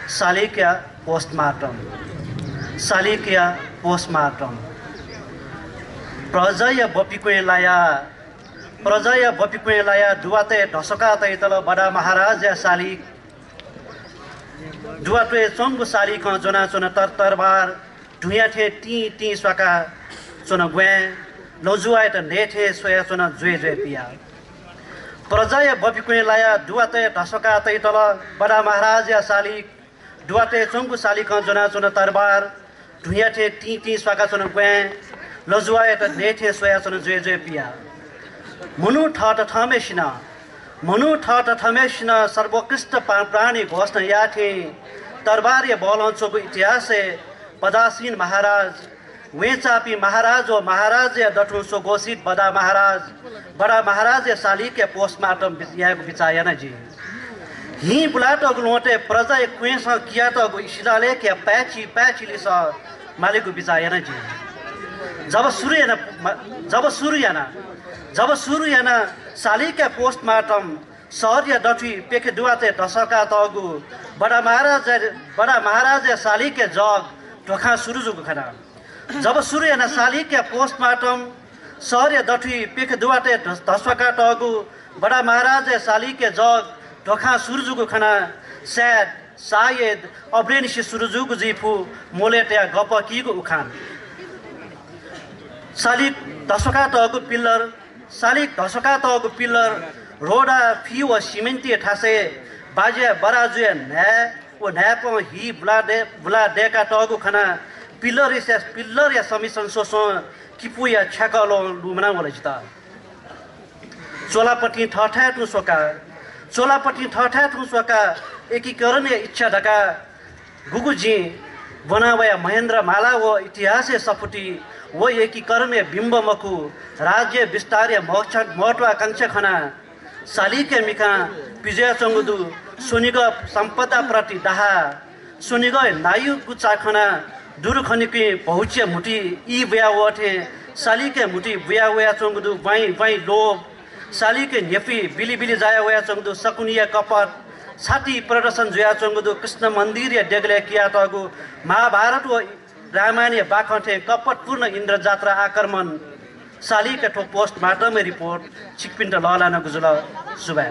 Salikya postmortem. Salikya postmortem. Prajaya bapikwe laya duate ढसका तैतल बडा महाराज या सालिक दुआटे चंगु सालिक जोना चोना तरबार ढुया थे टी स्वाका चोना ग्वे लजुआय त नेथे सोया चोना जुए पिया प्रजय बपिकुने लाया दुआते ढसका तैतल बडा महाराज या सालिक दुआते चंगु सालिक जोना चोना तरबार ढुया थे टी स्वाका चोना ग्वे लजुआय त नेथे सोया चोना जुए पिया मनु ठाट थमेशिना सर्वोत्कृष्ट प्राणी घोषण याथे तरबार बलंचोको इतिहास पदासीन महाराज वेचापी महाराज ओ महाराज दठुसो घोषित बड़ा महाराज सालिक पोस्टमार्टम याको बिचायन जी ही बुलाट अगुलोटे प्रजा क्वेस किया तो शिलाले के पैची स मालिक बिचायन जी जब सूर्यना सालिक पोस्टमार्टम शहर डठी पेखे दुआते ढसका तगु बड़ा महाराज सालिक जग ढोखा सुरुजुको खना जब सूर्यना सालिक पोस्टमार्टम शहर डठी पेखे दुआते ढसका तगु बड़ा महाराज सालिक जग ढोखा सुरुजुको खना सैद सायद अब्रेनिशी सुरुजुको जिफु मोलेट्या गप किको उखान सालिक ढसका तगु पिल्लर रोडा फी व सिमेन्टी ठासे बाजे बराजुए न्याप हि बुला डेका तगु खना पिल्लर या समिसन सोसो किपु या छ्याकलो लुमना वला जिता चोलापट्टि ठठा टुसोका एकीकरण या इच्छा ढका गुगुजी बनावया महेन्द्र माला वो इतिहास सफुटी वो एकीकरण बिम्ब मकु राज्य विस्तार महत्वाकांक्षा खना सालिक मिखा विजय चंगुदु सुनिग संपदा प्रति दाहा सुनिग नायु कुचा खना दूर खनिकी पहुँचे मुठी ई बुया वठे सालिक मुठी बुया वया चंगुदु वाई लोभ सालिक नेफी बिली जाया वया चंगुदु सकुनिया कपट छाती प्रदर्शन जुया चंगुदु कृष्ण मंदिर या डेगले किया तगु महाभारत व रामायण बाखथे कपटपूर्ण इन्द्र जात्रा आक्रमण सालिक पोस्टमार्टम रिपोर्ट चिकपिन्ट ललाना गुजुल सुबा